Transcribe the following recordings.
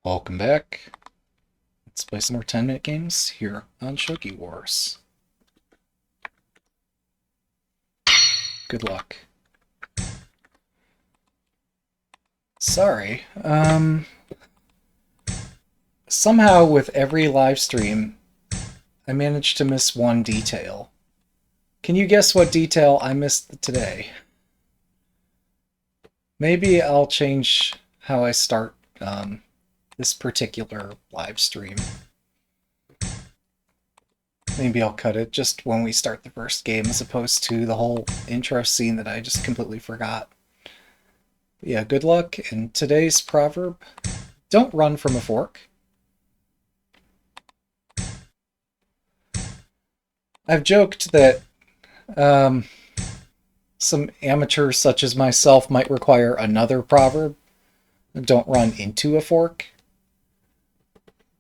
Welcome back. Let's play some more 10-minute games here on Shogi Wars. Good luck. Sorry. Somehow with every live stream, I managed to miss one detail. Can you guess what detail I missed today? Maybe I'll change how I start this particular live stream. Maybe I'll cut it just when we start the first game as opposed to the whole intro scene that I just completely forgot. But yeah, good luck. And today's proverb, don't run from a fork. I've joked that some amateurs such as myself might require another proverb, don't run into a fork.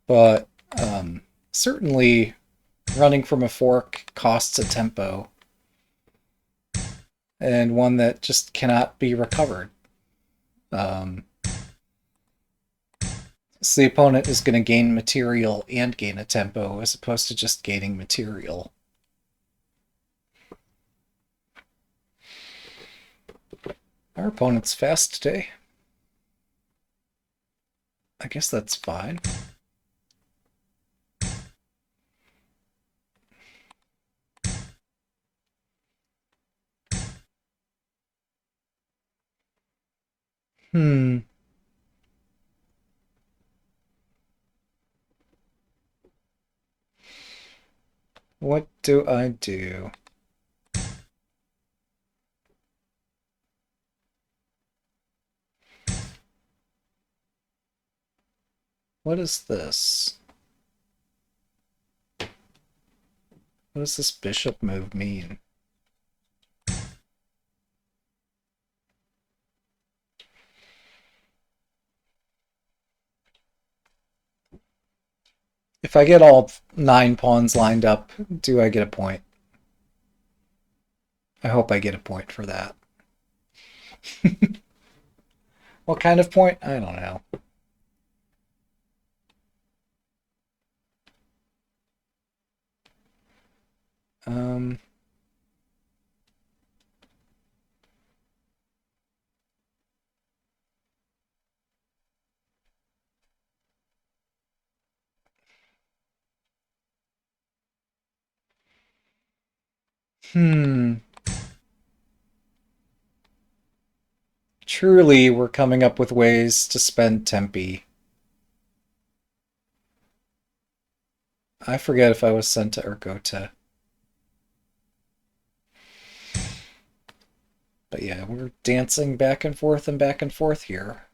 But certainly running from a fork costs a tempo, and one that just cannot be recovered. So the opponent is going to gain material and gain a tempo, as opposed to just gaining material. Our opponent's fast today. I guess that's fine. What do I do? What is this? What does this bishop move mean? If I get all 9 pawns lined up, do I get a point? I hope I get a point for that. What kind of point? I don't know. Truly, we're coming up with ways to spend tempi. I forget if I was Senta or Gota. But yeah, we're dancing back and forth here.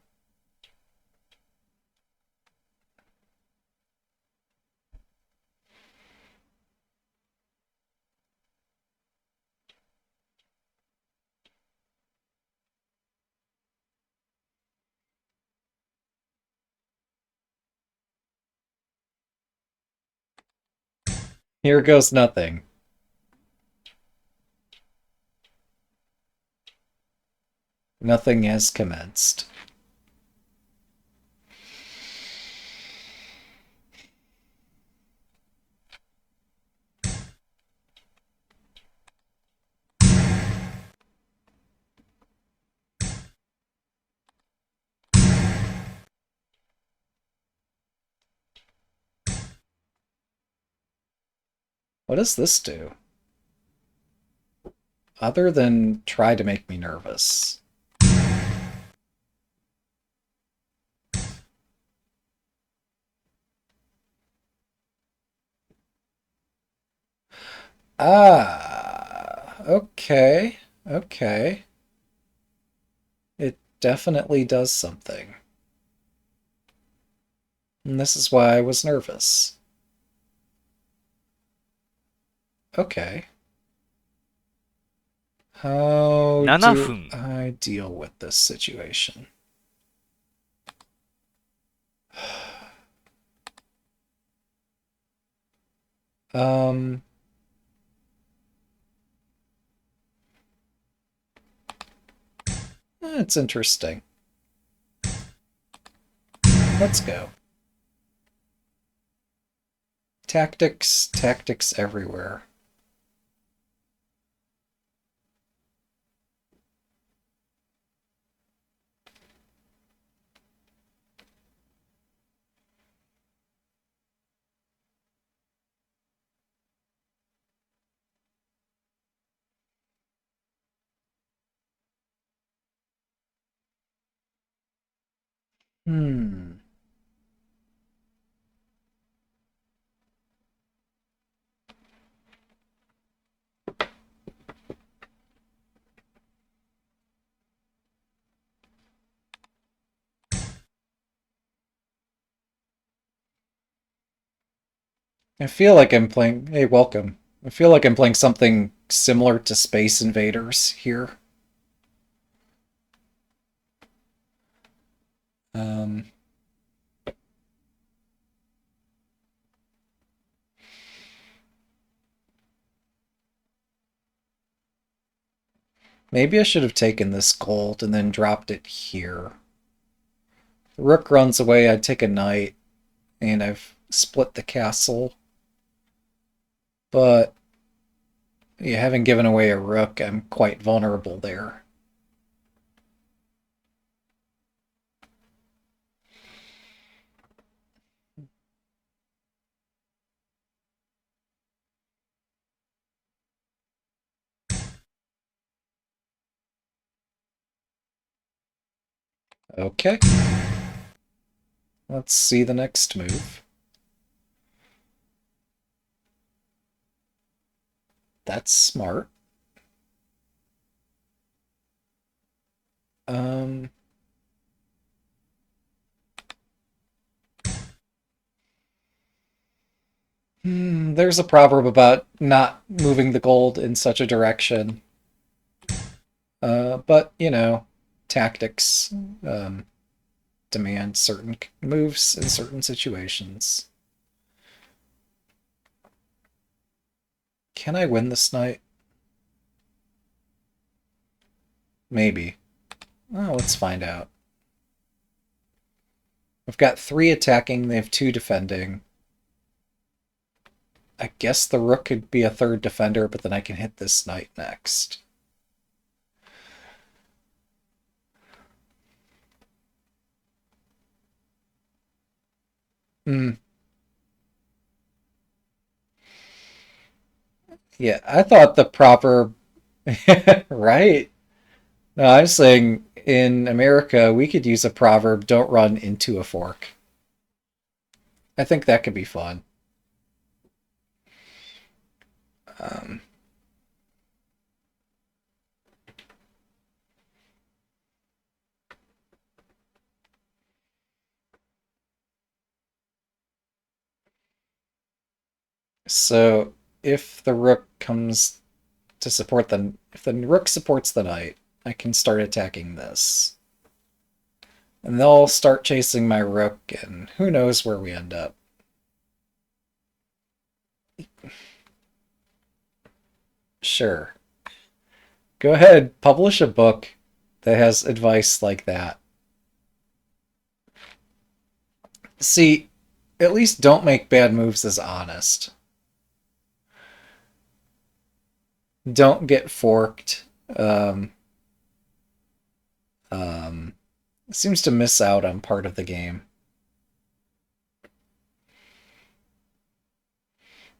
Here goes nothing. Nothing has commenced. What does this do? Other than try to make me nervous. Ah, okay, okay. It definitely does something. And this is why I was nervous. Okay. How 7 do 分 I deal with this situation? Um, it's interesting. Let's go. Tactics, tactics everywhere. Hmm. I feel like I'm playing. Hey, welcome. I feel like I'm playing something similar to Space Invaders here. Um, Maybe I should have taken this gold and then dropped it here. The rook runs away, I'd take a knight, and I've split the castle. But yeah, having given away a rook, I'm quite vulnerable there. Okay. Let's see the next move. That's smart. Um, there's a proverb about not moving the gold in such a direction. But, you know, tactics demand certain moves in certain situations. Can I win this night? Maybe. Oh, let's find out. I've got 3 attacking, they have 2 defending. I guess the rook could be a 3rd defender, but then I can hit this knight next. Hmm. Yeah, I thought the proverb... right? No, I'm saying in America, we could use a proverb, don't run into a fork. I think that could be fun. Um, so if the rook comes to support the... If the rook supports the knight, I can start attacking this. And they'll start chasing my rook, and who knows where we end up. Sure. Go ahead, publish a book that has advice like that. See, at least don't make bad moves as honest. Don't get forked. Um, um, Seems to miss out on part of the game.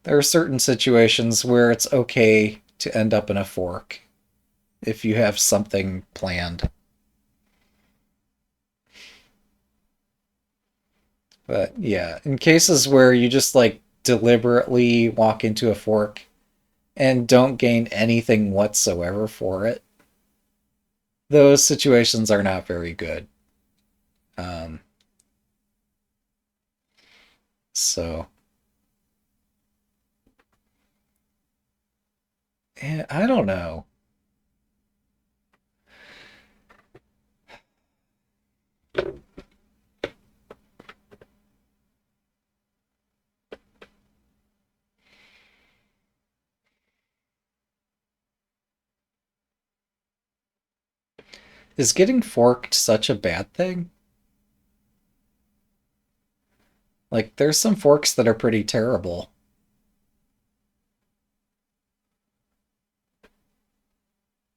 There are certain situations where it's okay to end up in a fork if you have something planned. But yeah, in cases where you just like deliberately walk into a fork and don't gain anything whatsoever for it, those situations are not very good. Um, so, I don't know. Is getting forked such a bad thing? Like, there's some forks that are pretty terrible.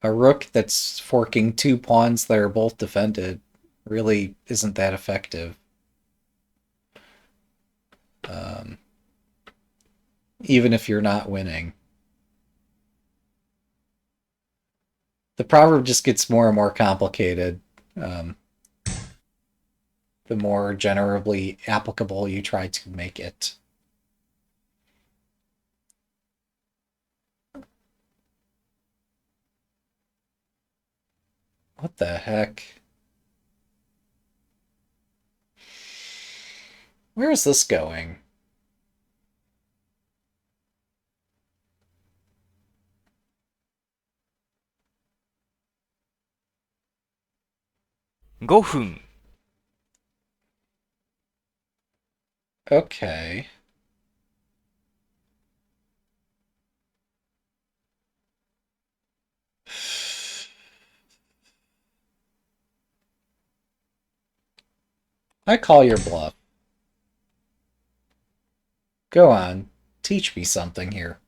A rook that's forking two pawns that are both defended really isn't that effective. Um, even if you're not winning. The proverb just gets more and more complicated. Um, the more generally applicable you try to make it. What the heck? Where is this going? $5分 Okay. I call your bluff. Go on. Teach me something here.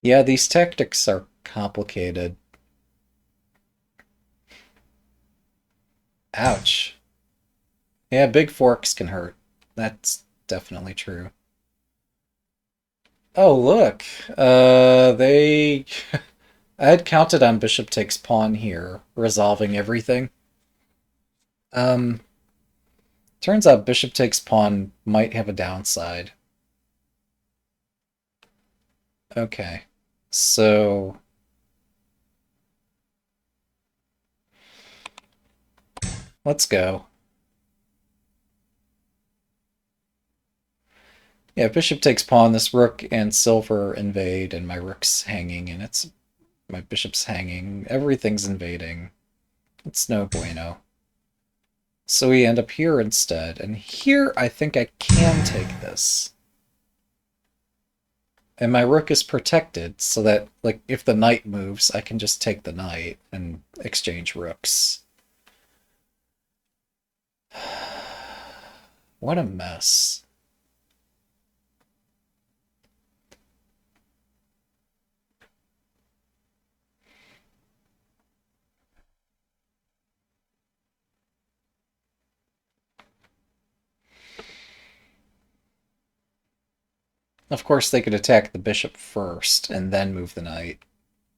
Yeah, these tactics are complicated. Ouch. Yeah, big forks can hurt. That's definitely true. Oh, look. They... I had counted on bishop takes pawn here, resolving everything. Um, turns out bishop takes pawn might have a downside. Okay. So... let's go. Yeah, bishop takes pawn, this rook and silver invade, and my rook's hanging, and it's... my bishop's hanging. Everything's invading. It's no bueno. So we end up here instead, and here I think I can take this. And my rook is protected, so that, like, if the knight moves, I can just take the knight and exchange rooks. What a mess. Of course, they could attack the bishop first and then move the knight.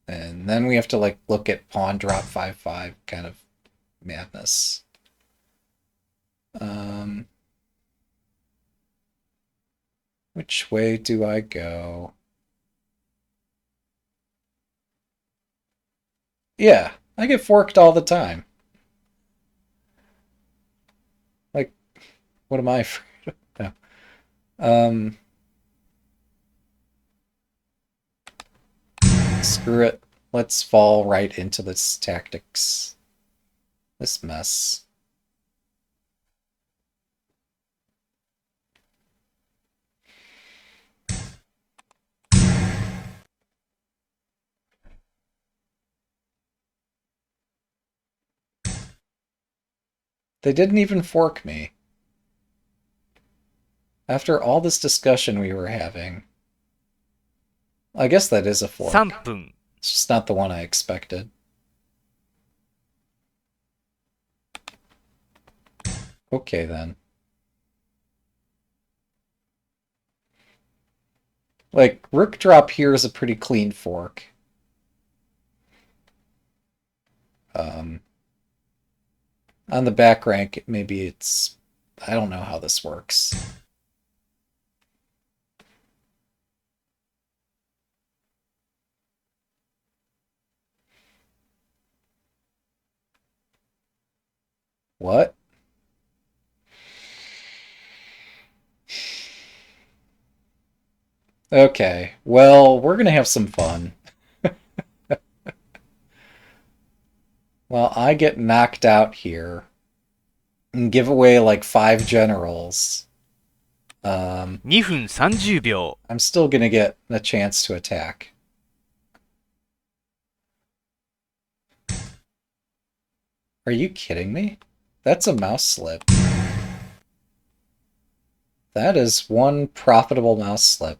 And then we have to, like, look at pawn drop 5-5 kind of madness. Um, which way do I go? Yeah, I get forked all the time. Like, what am I afraid of? No. Um, screw it. Let's fall right into this tactics. This mess. They didn't even fork me. After all this discussion we were having. I guess that is a fork. 3分 It's just not the one I expected. Okay, then. Like, rook drop here is a pretty clean fork. Um, on the back rank, maybe it's... I don't know how this works. What? Okay, well, we're gonna have some fun. Well, I get knocked out here and give away like 5 generals.2分30秒。I'm still gonna get a chance to attack. Are you kidding me? That's a mouse slip. That is one profitable mouse slip.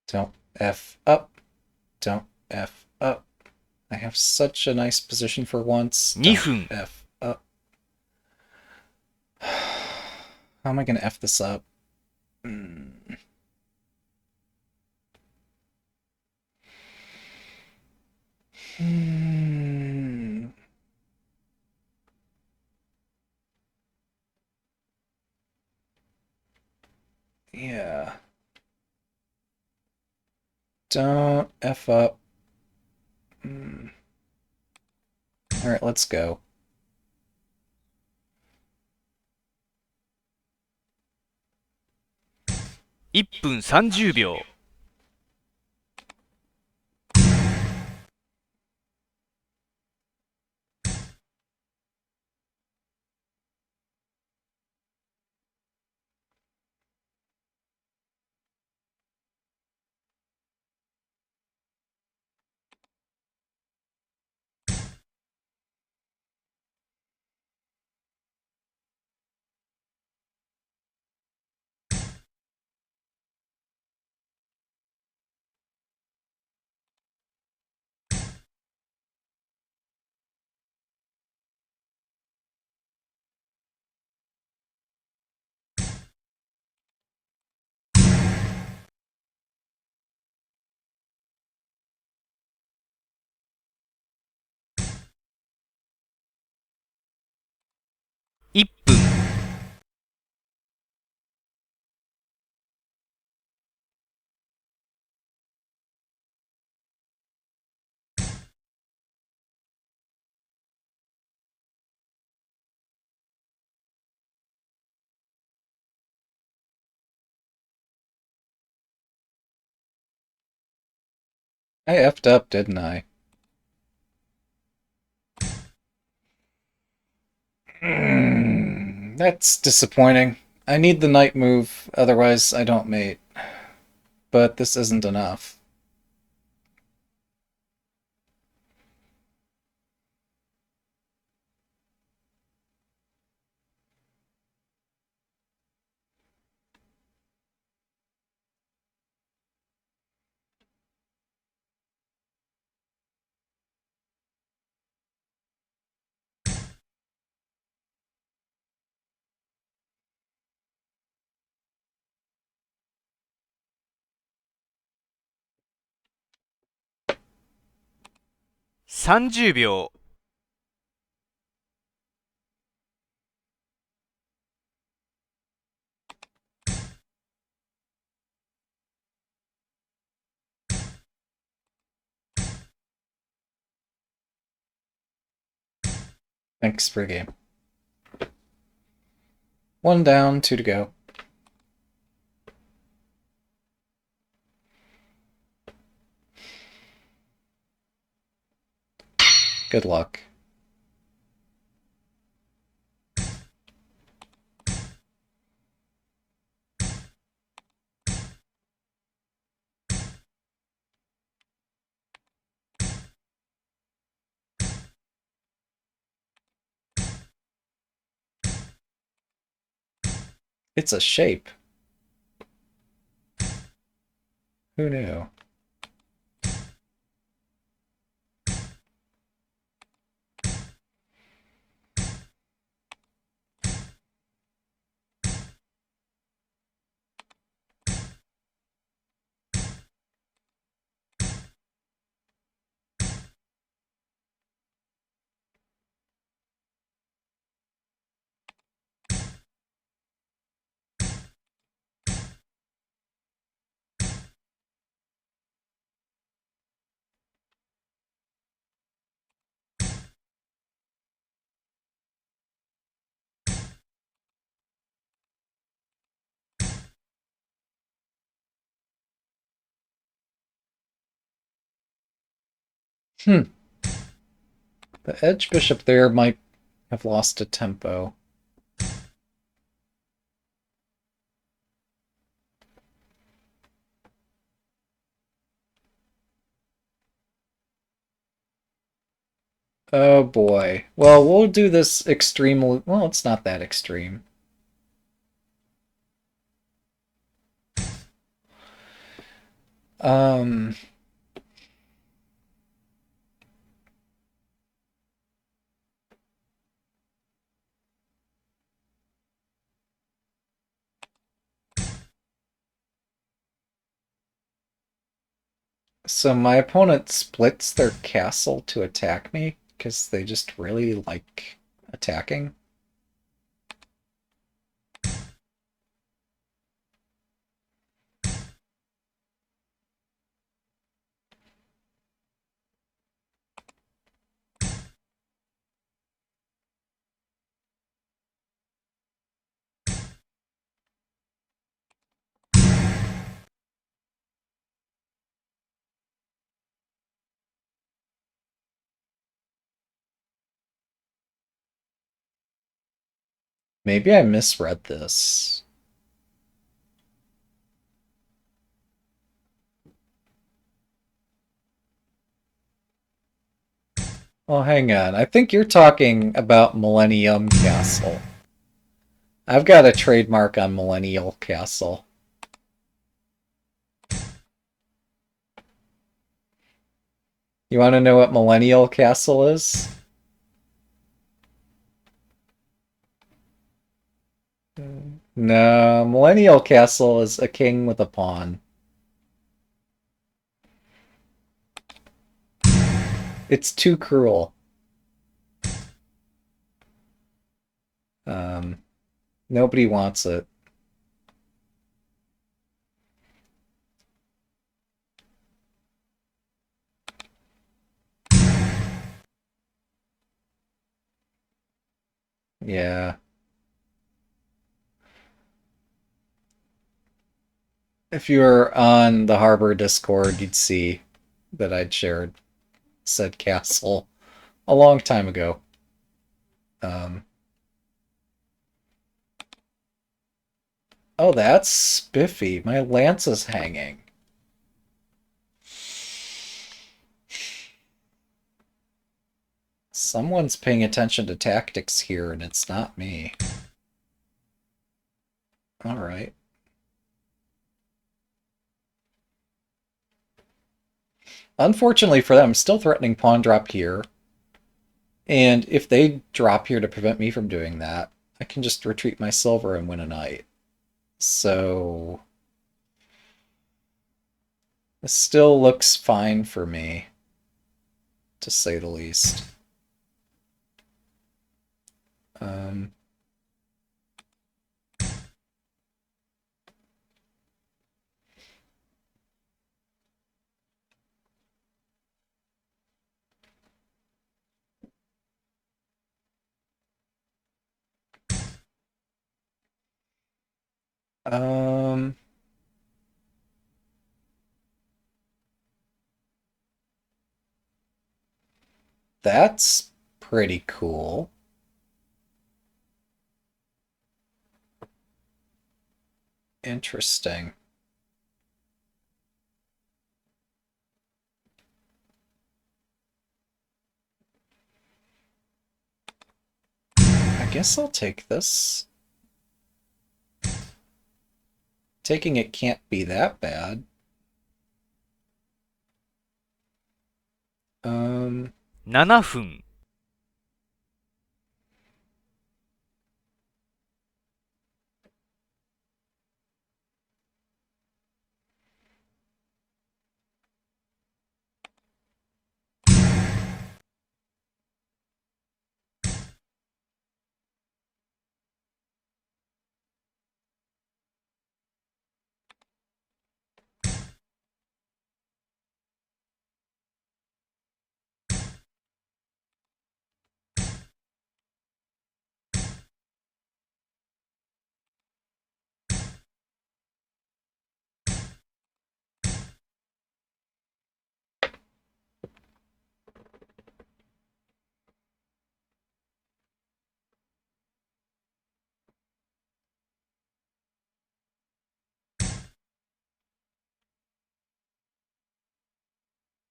Don't F up. Don't F up. I have such a nice position for once. Don't 2分。F up. How am I going to F this up? Mm. Hmm. Yeah. Don't F up. Mm. Alright, let's go. 1分30秒。1分。I F'd up, didn't I? That's disappointing. I need the knight move, otherwise I don't mate. But this isn't enough.30秒。Thanks for the game. 1 down, 2 to go. Good luck. It's a shape. Who knew? Hmm. The edge bishop there might have lost a tempo. Oh boy. Well, we'll do this extremely. Well, it's not that extreme. Um. So my opponent splits their castle to attack me because they just really like attacking. Maybe I misread this. Oh, hang on. I think you're talking about Millennium Castle. I've got a trademark on Millennial Castle. You want to know what Millennial Castle is? No, Millennial Castle is a king with a pawn. It's too cruel. Um, Nobody wants it. Yeah. If you were on the Harbor Discord, you'd see that I'd shared said castle a long time ago. Um, oh, that's spiffy. My lance is hanging. Someone's paying attention to tactics here, and it's not me. All right. Unfortunately for them, I'm still threatening pawn drop here. And if they drop here to prevent me from doing that, I can just retreat my silver and win a knight. So this still looks fine for me, to say the least. Um, um, that's pretty cool. Interesting. I guess I'll take this. Taking it can't be that bad. Um, 7分。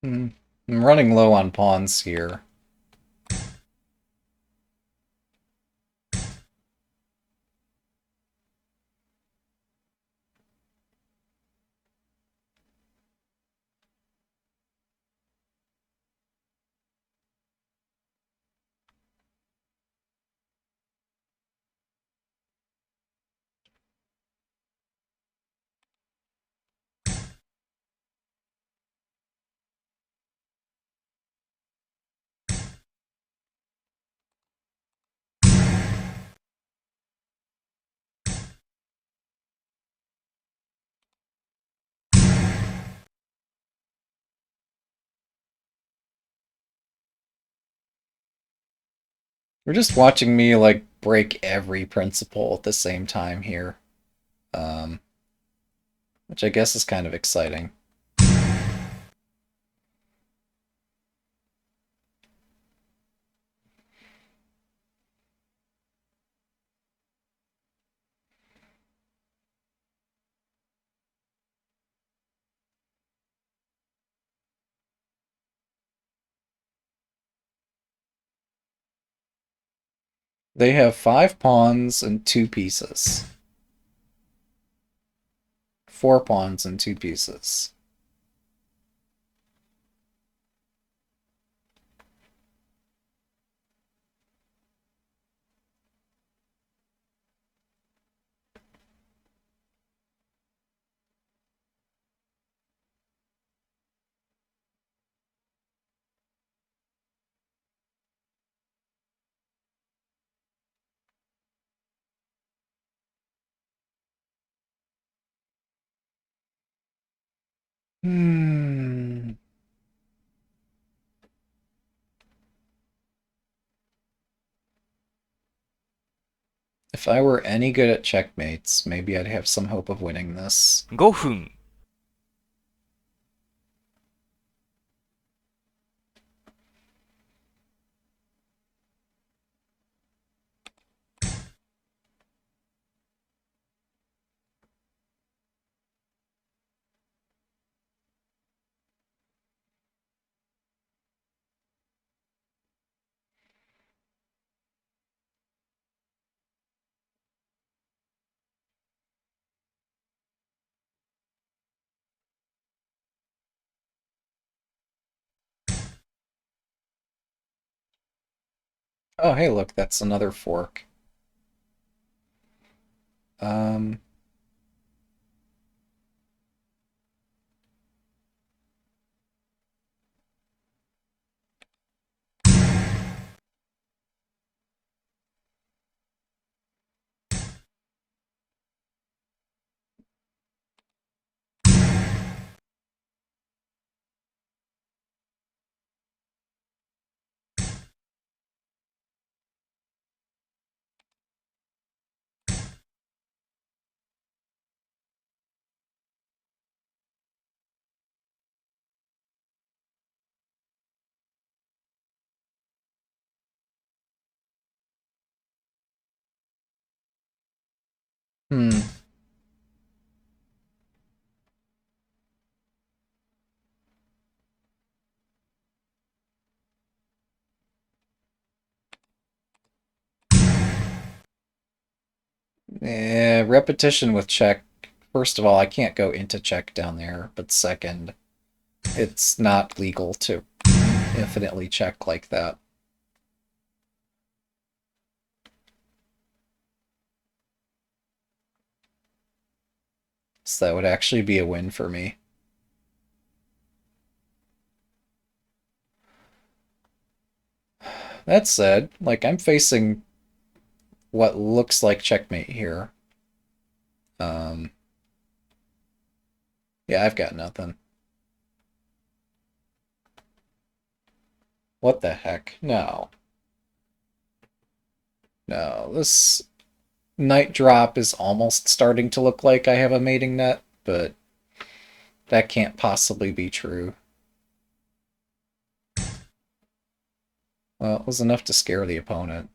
Hmm. I'm running low on pawns here. We're just watching me, like, break every principle at the same time here. Um, which I guess is kind of exciting. They have 5 pawns and 2 pieces. 4 pawns and 2 pieces. Hmm. If I were any good at checkmates, maybe I'd have some hope of winning this. 5分、Oh, hey, look, that's another fork. Um, hmm. Repetition with check. First of all, I can't go into check down there, but second, it's not legal to infinitely check like that. So that would actually be a win for me. That said, like, I'm facing what looks like checkmate here. Um, yeah, I've got nothing. What the heck? No. No, this night drop is almost starting to look like I have a mating net, but that can't possibly be true. Well, it was enough to scare the opponent.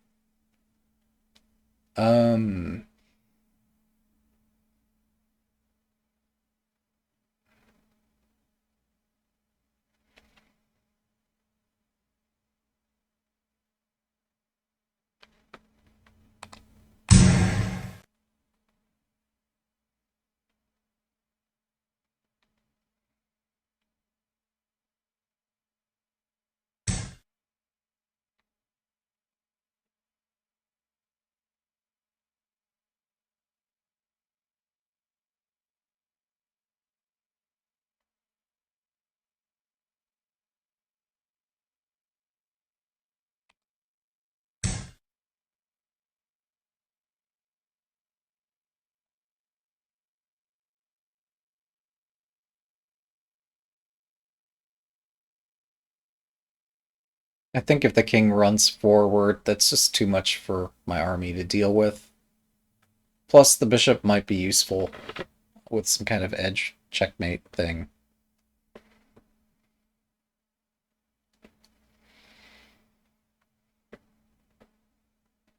Um, I think if the king runs forward, that's just too much for my army to deal with. Plus, the bishop might be useful with some kind of edge checkmate thing.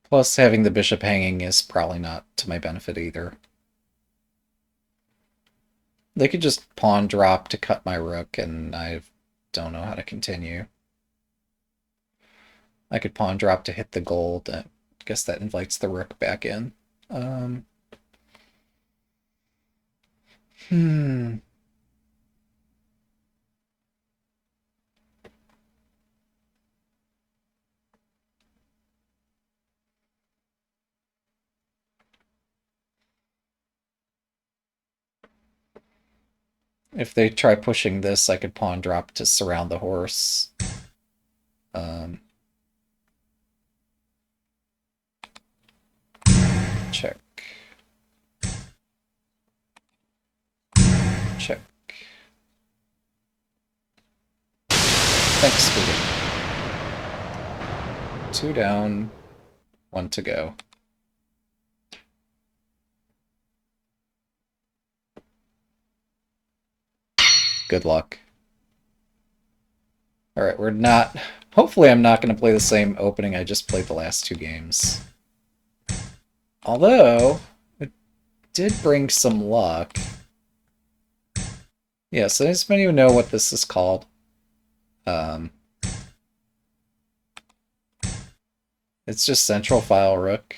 Plus, having the bishop hanging is probably not to my benefit either. They could just pawn drop to cut my rook, and I don't know how to continue. I could pawn drop to hit the gold. I guess that invites the rook back in. Hmm. If they try pushing this, I could pawn drop to surround the horse. Check. Check. Thanks, Spooky. 2 down, 1 to go. Good luck. Alright, we're not... Hopefully I'm not going to play the same opening I just played the last 2 games. Although, it did bring some luck. Yeah, so does anyone know what this is called? It's just central file rook.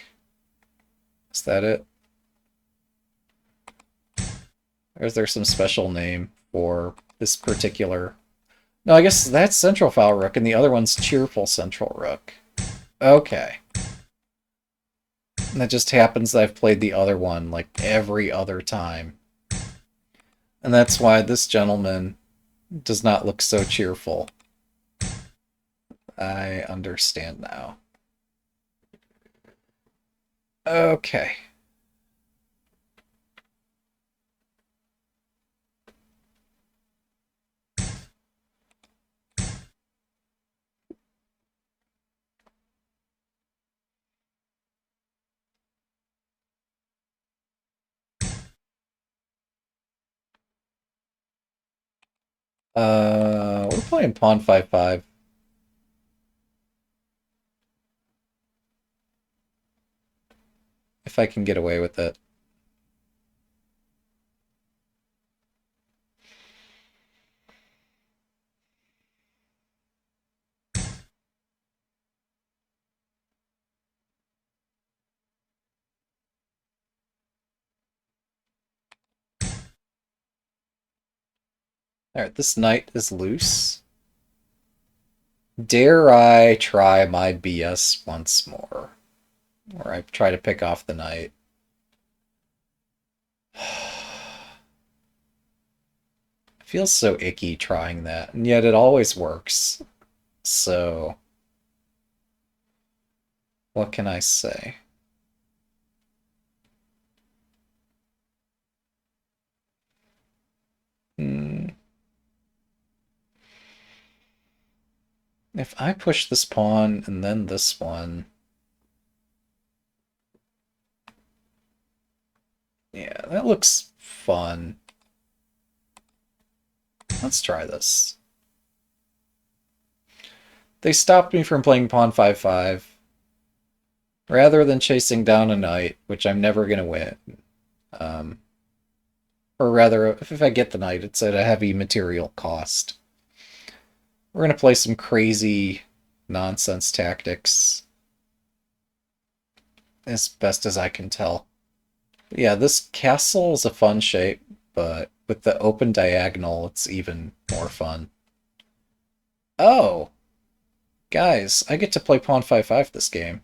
Is that it? Or is there some special name for this particular... No, I guess that's central file rook, and the other one's cheerful central rook. Okay. And it just happens that I've played the other one, like, every other time. And that's why this gentleman does not look so cheerful. I understand now. Okay. We're playing pawn 5-5. If I can get away with it. Alright, this knight is loose. Dare I try my BS once more? Where I try to pick off the knight. It feels so icky trying that, and yet it always works. So, what can I say? If I push this pawn and then this one... Yeah, that looks fun. Let's try this. They stopped me from playing pawn 5-5. Rather than chasing down a knight, which I'm never going to win. Or rather, if I get the knight, it's at a heavy material cost. We're going to play some crazy nonsense tactics. As best as I can tell. But yeah, this castle is a fun shape, but with the open diagonal, it's even more fun. Oh! Guys, I get to play pawn 5-5 this game.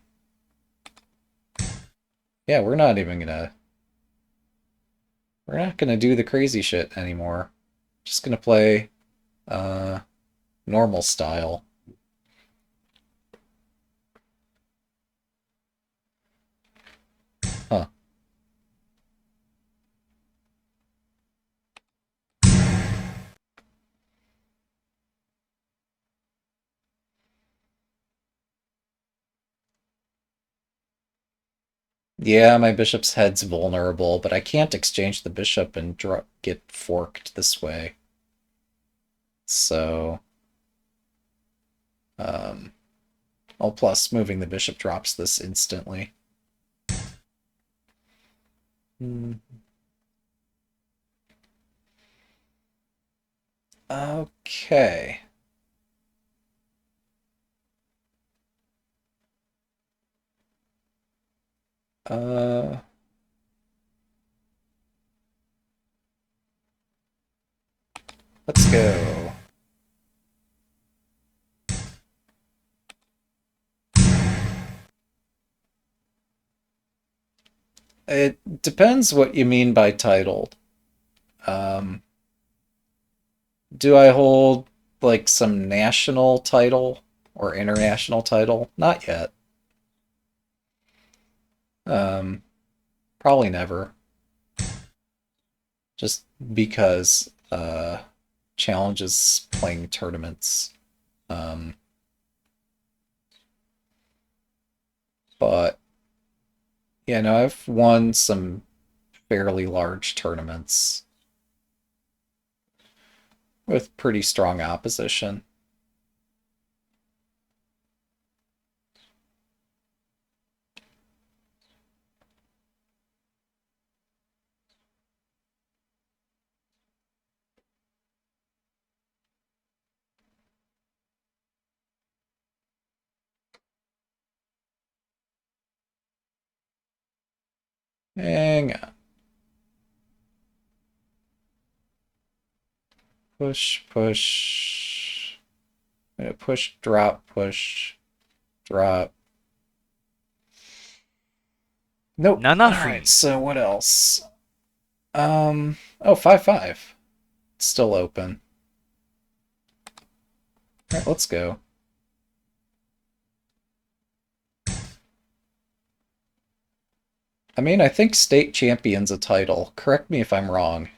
Yeah, we're not gonna do the crazy shit anymore. Just gonna play normal style. Huh. Yeah, my bishop's head's vulnerable, but I can't exchange the bishop and get forked this way. So, um, oh, plus moving the bishop drops this instantly. Hmm. Okay. Uh, let's go. It depends what you mean by titled. Um, do I hold like some national title or international title? Not yet. Um, probably never. Just because challenges playing tournaments. Um, but yeah, no, I've won some fairly large tournaments with pretty strong opposition. Hang on. Push, push. Push, drop, push, drop. Nope. 7 Alright, 分、so what else? Oh, 5-5. It's still open. Alright, let's go. I mean, I think state champion's a title. Correct me if I'm wrong.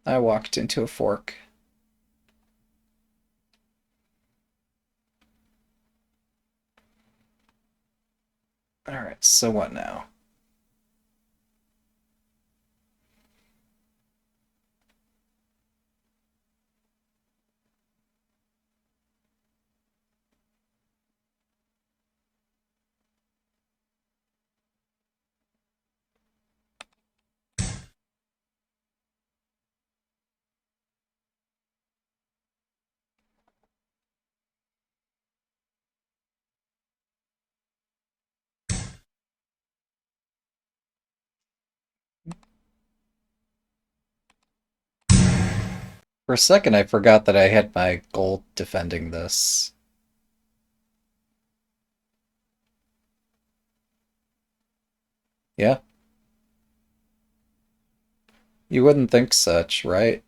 I walked into a fork. Alright, so what now? For a second, I forgot that I had my gold defending this. Yeah, you wouldn't think such, right?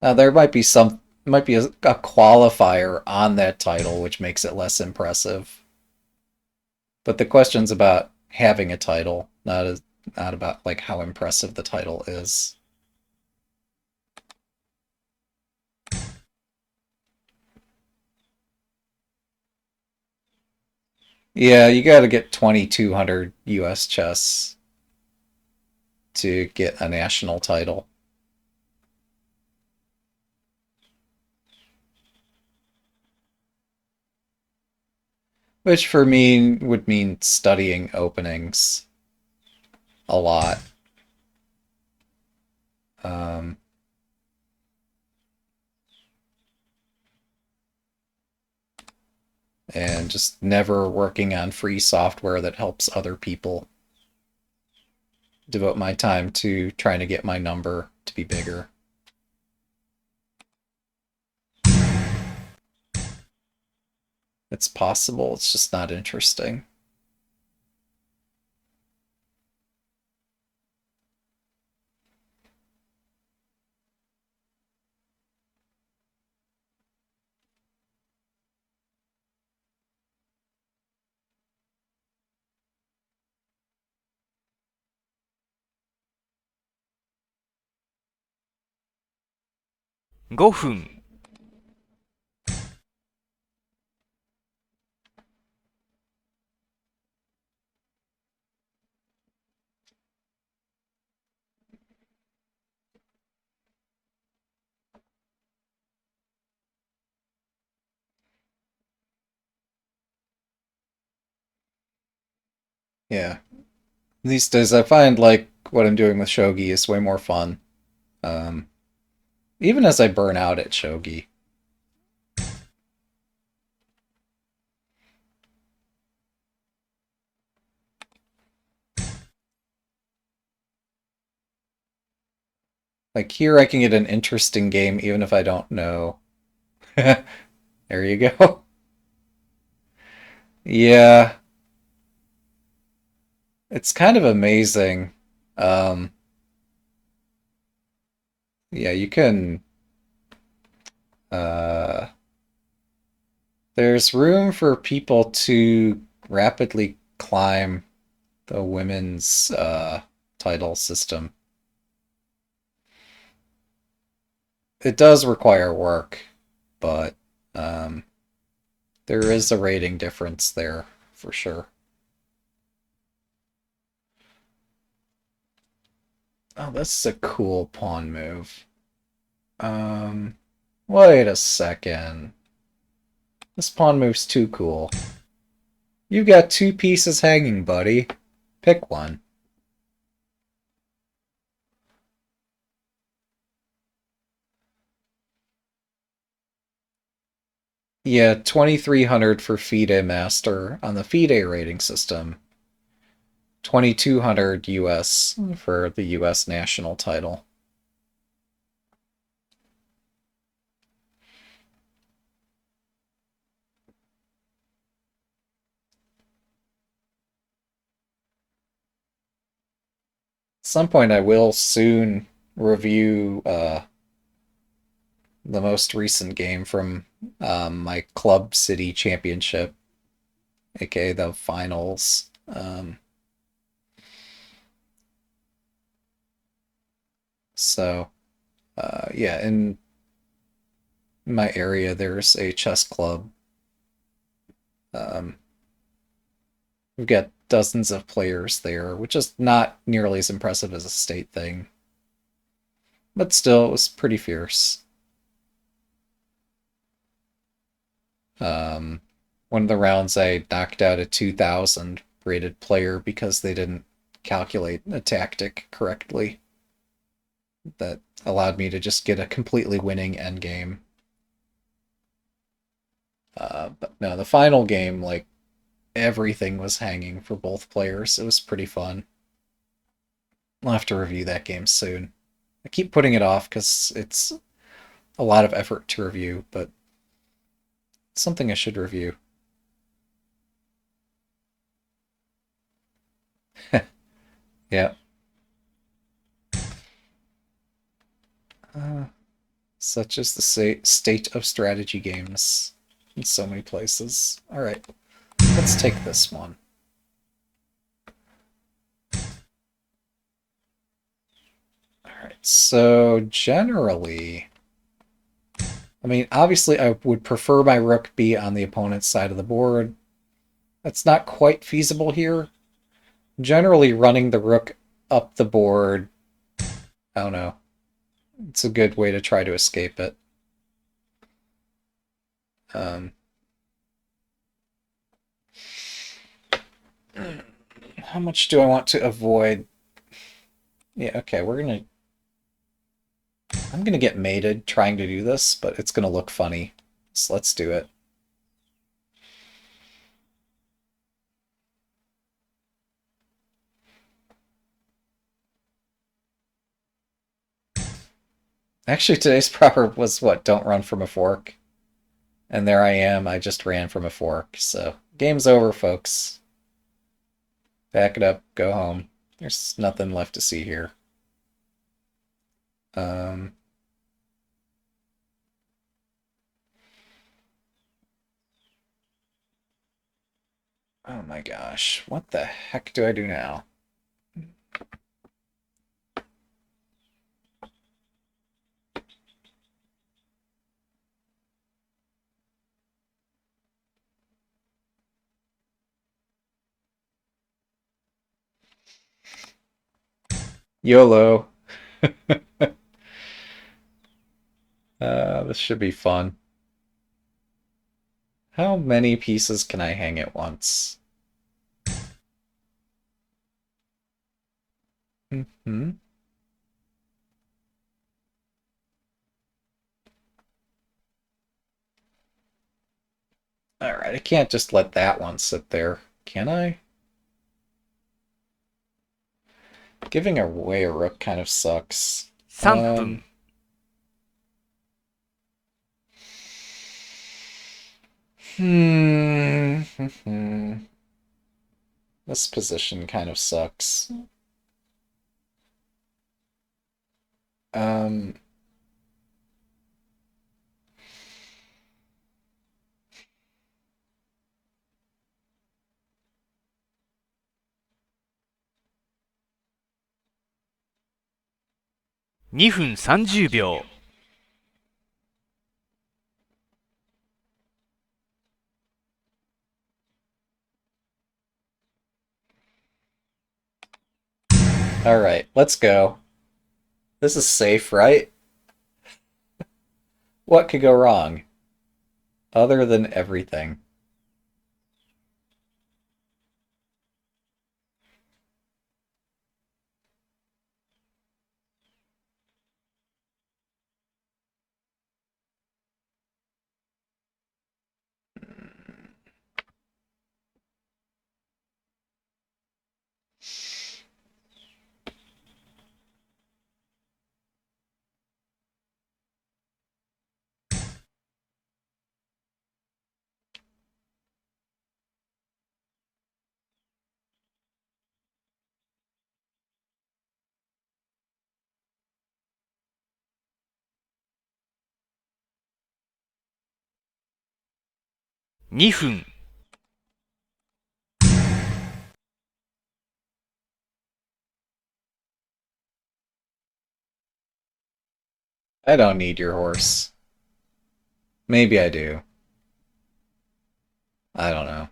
Now, there might be a qualifier on that title, which makes it less impressive. But the question's about having a title, not about like how impressive the title is. Yeah, you got to get 2,200 US chess to get a national title, which for me would mean studying openings a lot. Um, and just never working on free software that helps other people. devote my time to trying to get my number to be bigger. It's possible, it's just not interesting.5分 Yeah. These days I find like what I'm doing with Shogi is way more fun. Um, Even as I burn out at Shogi. Like here I can get an interesting game even if I don't know. There you go. Yeah, it's kind of amazing. Um, yeah, you can uh there's room for people to rapidly climb the women's title system. It does require work, but um there is a rating difference there for sure. Oh, this is a cool pawn move. Um, Wait a second. This pawn move's too cool. You've got two pieces hanging, buddy. Pick one. Yeah, 2300 for FIDE Master on the FIDE rating system. 2200 US for the US national title. At some point I will soon review the most recent game from my Club City Championship, aka the finals. So, yeah, in my area, there's a chess club. Um, we've got dozens of players there, which is not nearly as impressive as a state thing, but still, it was pretty fierce. Um, One of the rounds, I knocked out a 2000 rated player because they didn't calculate a tactic correctly that allowed me to just get a completely winning endgame. But no, the final game, like, everything was hanging for both players. It was pretty fun. I'll have to review that game soon. I keep putting it off because it's a lot of effort to review, but it's something I should review. Yeah. Uh, Such is the state of strategy games in so many places. Alright, let's take this one. Alright, so generally, I mean, obviously I would prefer my rook be on the opponent's side of the board. That's not quite feasible here. Generally, running the rook up the board, I don't know. It's a good way to try to escape it. Um, how much do I want to avoid? Yeah, okay, I'm gonna get mated trying to do this, but it's gonna look funny. So let's do it. Actually, today's proverb was what? Don't run from a fork. And there I am. I just ran from a fork. So, game's over, folks. Pack it up. Go home. There's nothing left to see here. Um, oh my gosh. What the heck do I do now? YOLO. This should be fun. How many pieces can I hang at once? Hmm. Alright, I can't just let that one sit there, can I? Giving away a rook kind of sucks. 3分、Hmm. This position kind of sucks. Um. 2分30秒。Alright, let's go. This is safe, right? What could go wrong? Other than everything.2分、I don't need your horse. Maybe I do. I don't know.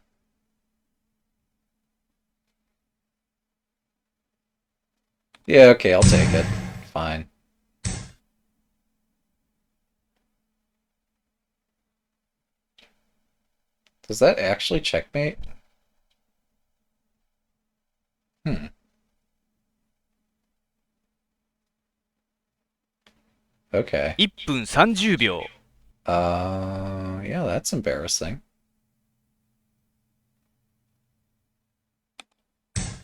Yeah, okay, I'll take it. Fine. Does that actually checkmate? Hmm. Okay. 1分30秒。Yeah, that's embarrassing.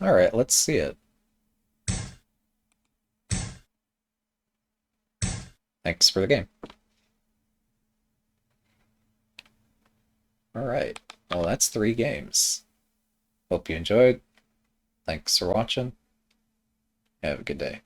Alright, let's see it. Thanks for the game. Alright, well that's 3 games. Hope you enjoyed. Thanks for watching. Have a good day.